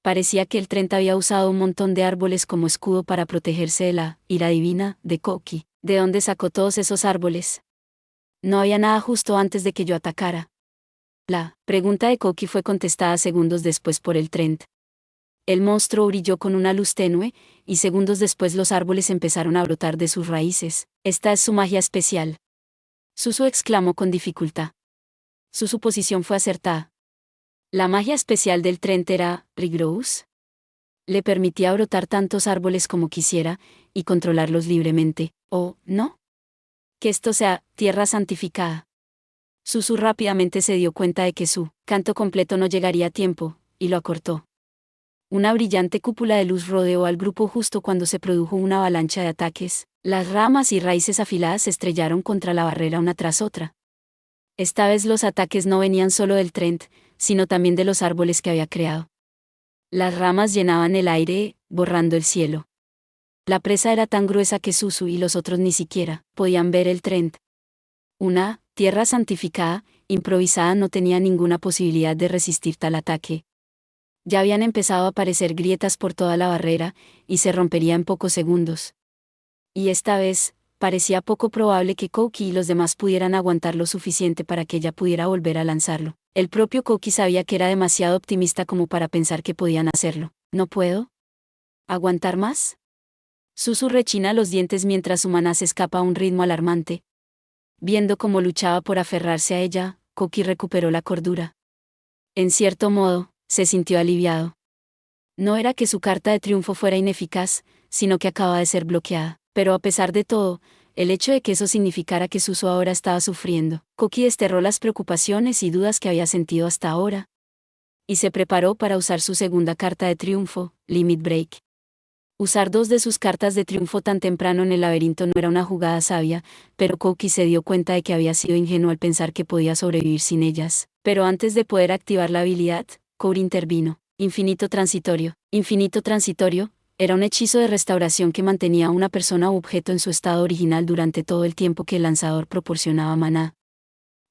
Parecía que el tren había usado un montón de árboles como escudo para protegerse de la ira divina de Koki. ¿De dónde sacó todos esos árboles? No había nada justo antes de que yo atacara. La pregunta de Koki fue contestada segundos después por el tren. El monstruo brilló con una luz tenue, y segundos después los árboles empezaron a brotar de sus raíces. «Esta es su magia especial». Suzu exclamó con dificultad. Su suposición fue acertada. La magia especial del tren era Regrowth. Le permitía brotar tantos árboles como quisiera, y controlarlos libremente. ¿O no? Que esto sea tierra santificada. Suzu rápidamente se dio cuenta de que su canto completo no llegaría a tiempo, y lo acortó. Una brillante cúpula de luz rodeó al grupo justo cuando se produjo una avalancha de ataques. Las ramas y raíces afiladas se estrellaron contra la barrera una tras otra. Esta vez los ataques no venían solo del tren, sino también de los árboles que había creado. Las ramas llenaban el aire, borrando el cielo. La presa era tan gruesa que Suzu y los otros ni siquiera podían ver el tren. Una tierra santificada, improvisada, no tenía ninguna posibilidad de resistir tal ataque. Ya habían empezado a aparecer grietas por toda la barrera, y se rompería en pocos segundos. Y esta vez, parecía poco probable que Koki y los demás pudieran aguantar lo suficiente para que ella pudiera volver a lanzarlo. El propio Koki sabía que era demasiado optimista como para pensar que podían hacerlo. «¿No puedo aguantar más?». Suzu rechina los dientes mientras su maná se escapa a un ritmo alarmante. Viendo cómo luchaba por aferrarse a ella, Koki recuperó la cordura. En cierto modo, se sintió aliviado. No era que su carta de triunfo fuera ineficaz, sino que acababa de ser bloqueada. Pero a pesar de todo, el hecho de que eso significara que Suzu ahora estaba sufriendo, Koki desterró las preocupaciones y dudas que había sentido hasta ahora. Y se preparó para usar su segunda carta de triunfo, Limit Break. Usar dos de sus cartas de triunfo tan temprano en el laberinto no era una jugada sabia, pero Koki se dio cuenta de que había sido ingenuo al pensar que podía sobrevivir sin ellas. Pero antes de poder activar la habilidad, Kouri intervino. Infinito transitorio. Infinito transitorio era un hechizo de restauración que mantenía a una persona u objeto en su estado original durante todo el tiempo que el lanzador proporcionaba maná.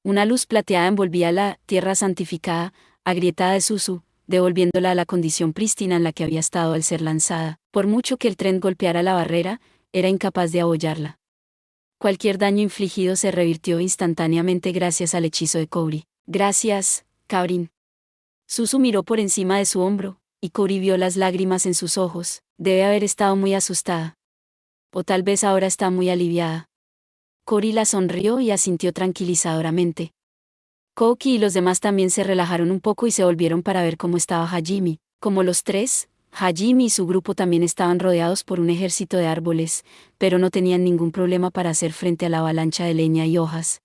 Una luz plateada envolvía la tierra santificada, agrietada de Suzu, devolviéndola a la condición prístina en la que había estado al ser lanzada. Por mucho que el tren golpeara la barrera, era incapaz de abollarla. Cualquier daño infligido se revirtió instantáneamente gracias al hechizo de Kouri. «Gracias, Kaurin». Suzu miró por encima de su hombro, y Kouri vio las lágrimas en sus ojos. Debe haber estado muy asustada. O tal vez ahora está muy aliviada. Kouri la sonrió y asintió tranquilizadoramente. Koki y los demás también se relajaron un poco y se volvieron para ver cómo estaba Hajime. Como los tres, Hajime y su grupo también estaban rodeados por un ejército de árboles, pero no tenían ningún problema para hacer frente a la avalancha de leña y hojas.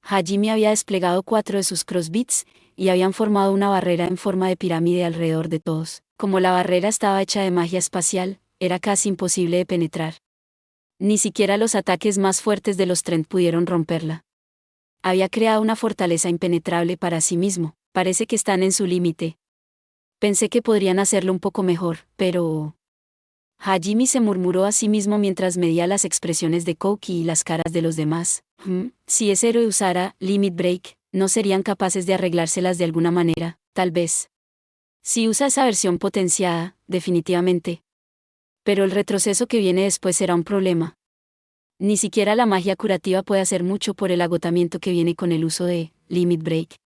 Hajime había desplegado 4 de sus crossbeats, y habían formado una barrera en forma de pirámide alrededor de todos. Como la barrera estaba hecha de magia espacial, era casi imposible de penetrar. Ni siquiera los ataques más fuertes de los Trent pudieron romperla. Había creado una fortaleza impenetrable para sí mismo. Parece que están en su límite. Pensé que podrían hacerlo un poco mejor, pero... Hajime se murmuró a sí mismo mientras medía las expresiones de Kouki y las caras de los demás. Si ese héroe usara Limit Break, ¿no serían capaces de arreglárselas de alguna manera? Tal vez. Si usa esa versión potenciada, definitivamente. Pero el retroceso que viene después será un problema. Ni siquiera la magia curativa puede hacer mucho por el agotamiento que viene con el uso de Limit Break.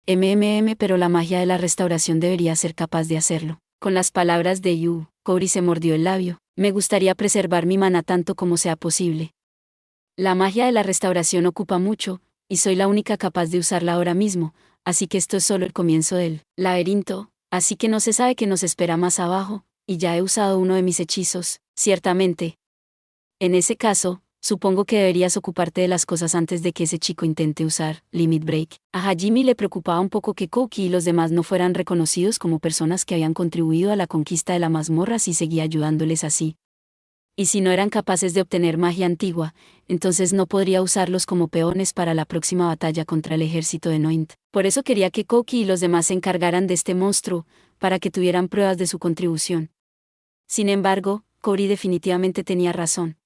Pero la magia de la restauración debería ser capaz de hacerlo. Con las palabras de Yu, Kouri se mordió el labio. Me gustaría preservar mi maná tanto como sea posible. La magia de la restauración ocupa mucho, y soy la única capaz de usarla ahora mismo, así que esto es solo el comienzo del laberinto, así que no se sabe qué nos espera más abajo, y ya he usado uno de mis hechizos, ciertamente. En ese caso, supongo que deberías ocuparte de las cosas antes de que ese chico intente usar Limit Break. A Hajime le preocupaba un poco que Kouki y los demás no fueran reconocidos como personas que habían contribuido a la conquista de la mazmorra si seguía ayudándoles así. Y si no eran capaces de obtener magia antigua, entonces no podría usarlos como peones para la próxima batalla contra el ejército de Noint. Por eso quería que Kouki y los demás se encargaran de este monstruo, para que tuvieran pruebas de su contribución. Sin embargo, Kouri definitivamente tenía razón.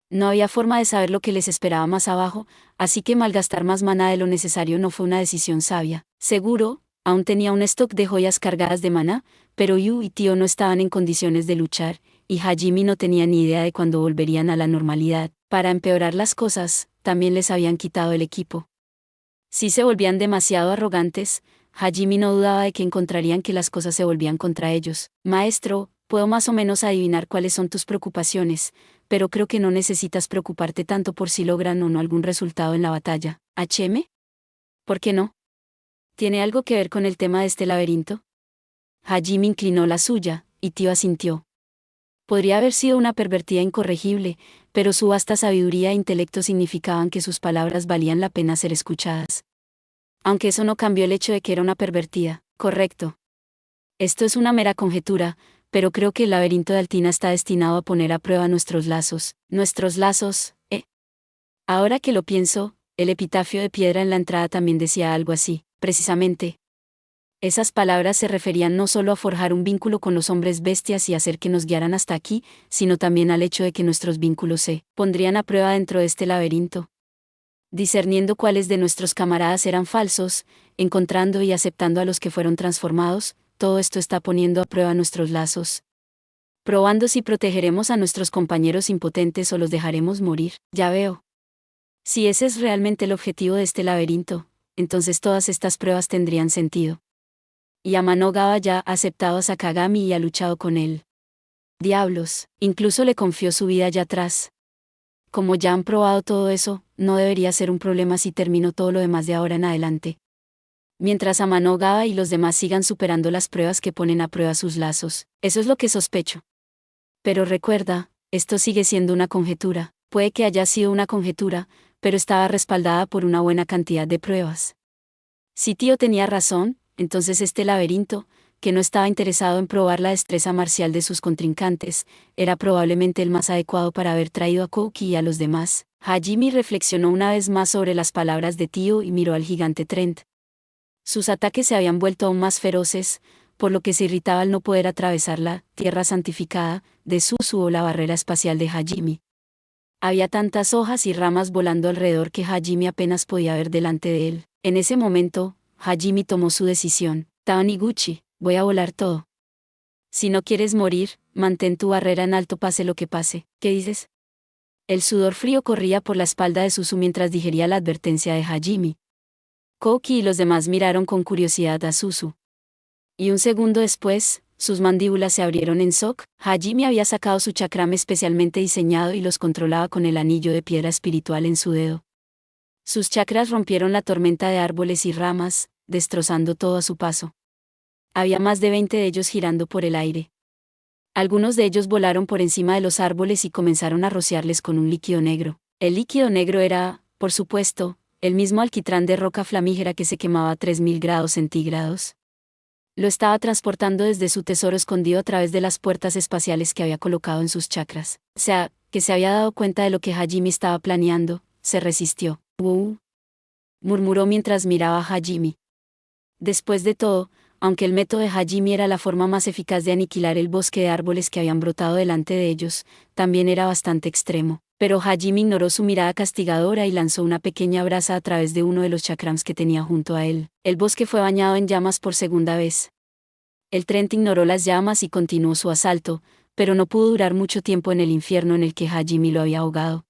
No había forma de saber lo que les esperaba más abajo, así que malgastar más maná de lo necesario no fue una decisión sabia. Seguro, aún tenía un stock de joyas cargadas de maná, pero Yu y Tio no estaban en condiciones de luchar, y Hajime no tenía ni idea de cuándo volverían a la normalidad. Para empeorar las cosas, también les habían quitado el equipo. Si se volvían demasiado arrogantes, Hajime no dudaba de que encontrarían que las cosas se volvían contra ellos. Maestro, puedo más o menos adivinar cuáles son tus preocupaciones, pero creo que no necesitas preocuparte tanto por si logran o no algún resultado en la batalla. ¿HM? ¿Por qué no? ¿Tiene algo que ver con el tema de este laberinto? Hajime inclinó la suya, y Tio asintió. Podría haber sido una pervertida incorregible, pero su vasta sabiduría e intelecto significaban que sus palabras valían la pena ser escuchadas. Aunque eso no cambió el hecho de que era una pervertida, correcto. Esto es una mera conjetura, pero creo que el laberinto de Altina está destinado a poner a prueba nuestros lazos. Nuestros lazos, Ahora que lo pienso, el epitafio de piedra en la entrada también decía algo así, precisamente. Esas palabras se referían no solo a forjar un vínculo con los hombres bestias y hacer que nos guiaran hasta aquí, sino también al hecho de que nuestros vínculos se pondrían a prueba dentro de este laberinto. Discerniendo cuáles de nuestros camaradas eran falsos, encontrando y aceptando a los que fueron transformados, todo esto está poniendo a prueba nuestros lazos. Probando si protegeremos a nuestros compañeros impotentes o los dejaremos morir. Ya veo. Si ese es realmente el objetivo de este laberinto, entonces todas estas pruebas tendrían sentido. Yamano Gawa ya ha aceptado a Sakagami y ha luchado con él. Diablos, incluso le confió su vida allá atrás. Como ya han probado todo eso, no debería ser un problema si termino todo lo demás de ahora en adelante. Mientras Amano Gawa y los demás sigan superando las pruebas que ponen a prueba sus lazos, eso es lo que sospecho. Pero recuerda, esto sigue siendo una conjetura, puede que haya sido una conjetura, pero estaba respaldada por una buena cantidad de pruebas. Si Tio tenía razón, entonces este laberinto, que no estaba interesado en probar la destreza marcial de sus contrincantes, era probablemente el más adecuado para haber traído a Kouki y a los demás. Hajime reflexionó una vez más sobre las palabras de Tio y miró al gigante Trent. Sus ataques se habían vuelto aún más feroces, por lo que se irritaba al no poder atravesar la tierra santificada de Suzu o la barrera espacial de Hajime. Había tantas hojas y ramas volando alrededor que Hajime apenas podía ver delante de él. En ese momento, Hajime tomó su decisión. Taniguchi, voy a volar todo. Si no quieres morir, mantén tu barrera en alto pase lo que pase. ¿Qué dices? El sudor frío corría por la espalda de Suzu mientras digería la advertencia de Hajime. Kouki y los demás miraron con curiosidad a Suzu. Y un segundo después, sus mandíbulas se abrieron en shock. Hajime había sacado su chakrama especialmente diseñado y los controlaba con el anillo de piedra espiritual en su dedo. Sus chakras rompieron la tormenta de árboles y ramas, destrozando todo a su paso. Había más de 20 de ellos girando por el aire. Algunos de ellos volaron por encima de los árboles y comenzaron a rociarles con un líquido negro. El líquido negro era, por supuesto, el mismo alquitrán de roca flamígera que se quemaba a 3000 grados centígrados. Lo estaba transportando desde su tesoro escondido a través de las puertas espaciales que había colocado en sus chakras. O sea, que se había dado cuenta de lo que Hajime estaba planeando, se resistió. Murmuró mientras miraba a Hajime. Después de todo, aunque el método de Hajime era la forma más eficaz de aniquilar el bosque de árboles que habían brotado delante de ellos, también era bastante extremo. Pero Hajime ignoró su mirada castigadora y lanzó una pequeña brasa a través de uno de los chakrams que tenía junto a él. El bosque fue bañado en llamas por segunda vez. El tren ignoró las llamas y continuó su asalto, pero no pudo durar mucho tiempo en el infierno en el que Hajime lo había ahogado.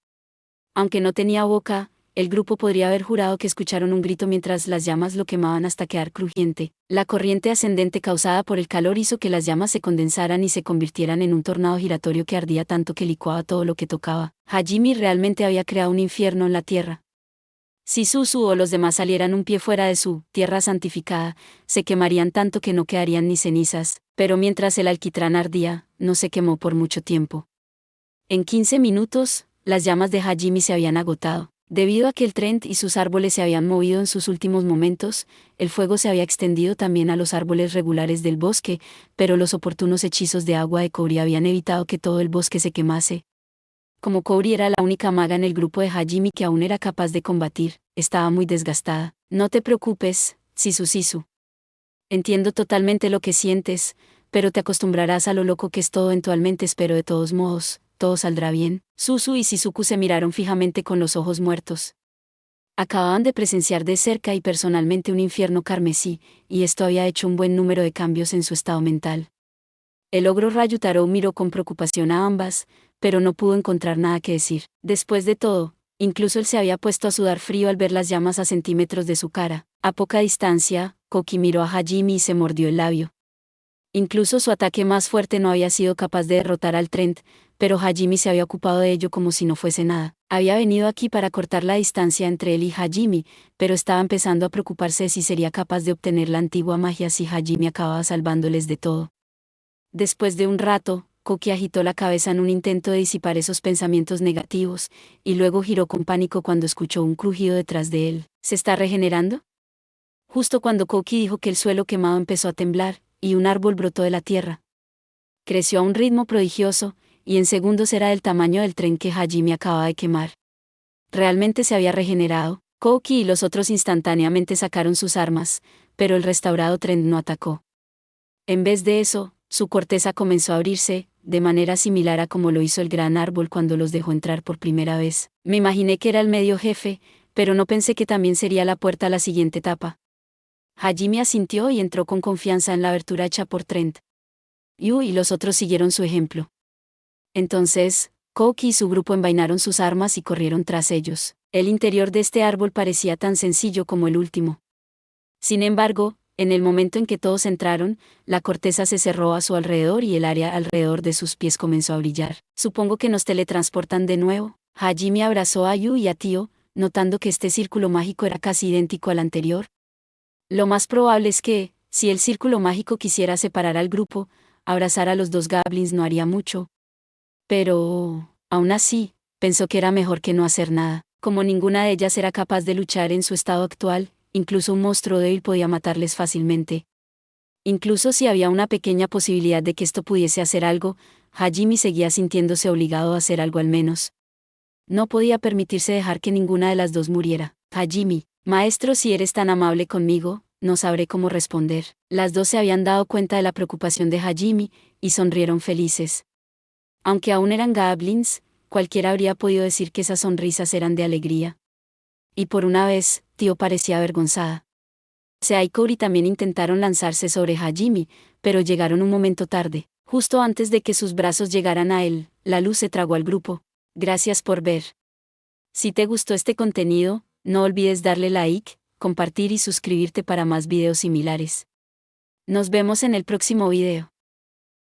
Aunque no tenía boca, el grupo podría haber jurado que escucharon un grito mientras las llamas lo quemaban hasta quedar crujiente. La corriente ascendente causada por el calor hizo que las llamas se condensaran y se convirtieran en un tornado giratorio que ardía tanto que licuaba todo lo que tocaba. Hajime realmente había creado un infierno en la tierra. Si Suzu o los demás salieran un pie fuera de su tierra santificada, se quemarían tanto que no quedarían ni cenizas, pero mientras el alquitrán ardía, no se quemó por mucho tiempo. En 15 minutos, las llamas de Hajime se habían agotado. Debido a que el tren y sus árboles se habían movido en sus últimos momentos, el fuego se había extendido también a los árboles regulares del bosque, pero los oportunos hechizos de agua de Kouri habían evitado que todo el bosque se quemase. Como Kouri era la única maga en el grupo de Hajime que aún era capaz de combatir, estaba muy desgastada. No te preocupes, Sisu. Entiendo totalmente lo que sientes, pero te acostumbrarás a lo loco que es todo eventualmente, espero de todos modos. Todo saldrá bien. Suzu y Shizuku se miraron fijamente con los ojos muertos. Acababan de presenciar de cerca y personalmente un infierno carmesí, y esto había hecho un buen número de cambios en su estado mental. El ogro Ryutaro miró con preocupación a ambas, pero no pudo encontrar nada que decir. Después de todo, incluso él se había puesto a sudar frío al ver las llamas a centímetros de su cara. A poca distancia, Koki miró a Hajime y se mordió el labio. Incluso su ataque más fuerte no había sido capaz de derrotar al Trent, pero Hajime se había ocupado de ello como si no fuese nada. Había venido aquí para cortar la distancia entre él y Hajime, pero estaba empezando a preocuparse de si sería capaz de obtener la antigua magia si Hajime acababa salvándoles de todo. Después de un rato, Koki agitó la cabeza en un intento de disipar esos pensamientos negativos, y luego giró con pánico cuando escuchó un crujido detrás de él. ¿Se está regenerando? Justo cuando Koki dijo que el suelo quemado empezó a temblar, y un árbol brotó de la tierra. Creció a un ritmo prodigioso, y en segundos era del tamaño del tren que Hajime acababa de quemar. Realmente se había regenerado. Koki y los otros instantáneamente sacaron sus armas, pero el restaurado tren no atacó. En vez de eso, su corteza comenzó a abrirse, de manera similar a como lo hizo el gran árbol cuando los dejó entrar por primera vez. Me imaginé que era el medio jefe, pero no pensé que también sería la puerta a la siguiente etapa. Hajime asintió y entró con confianza en la abertura hecha por Trent. Yu y los otros siguieron su ejemplo. Entonces, Koki y su grupo envainaron sus armas y corrieron tras ellos. El interior de este árbol parecía tan sencillo como el último. Sin embargo, en el momento en que todos entraron, la corteza se cerró a su alrededor y el área alrededor de sus pies comenzó a brillar. Supongo que nos teletransportan de nuevo. Hajime abrazó a Yu y a Tio, notando que este círculo mágico era casi idéntico al anterior. Lo más probable es que, si el círculo mágico quisiera separar al grupo, abrazar a los dos goblins no haría mucho. Pero, aún así, pensó que era mejor que no hacer nada. Como ninguna de ellas era capaz de luchar en su estado actual, incluso un monstruo débil podía matarles fácilmente. Incluso si había una pequeña posibilidad de que esto pudiese hacer algo, Hajime seguía sintiéndose obligado a hacer algo al menos. No podía permitirse dejar que ninguna de las dos muriera. Hajime, maestro, si eres tan amable conmigo, no sabré cómo responder. Las dos se habían dado cuenta de la preocupación de Hajime, y sonrieron felices. Aunque aún eran goblins, cualquiera habría podido decir que esas sonrisas eran de alegría. Y por una vez, Tio parecía avergonzada. Sea y Kouri también intentaron lanzarse sobre Hajime, pero llegaron un momento tarde. Justo antes de que sus brazos llegaran a él, la luz se tragó al grupo. Gracias por ver. Si te gustó este contenido, no olvides darle like, compartir y suscribirte para más videos similares. Nos vemos en el próximo video.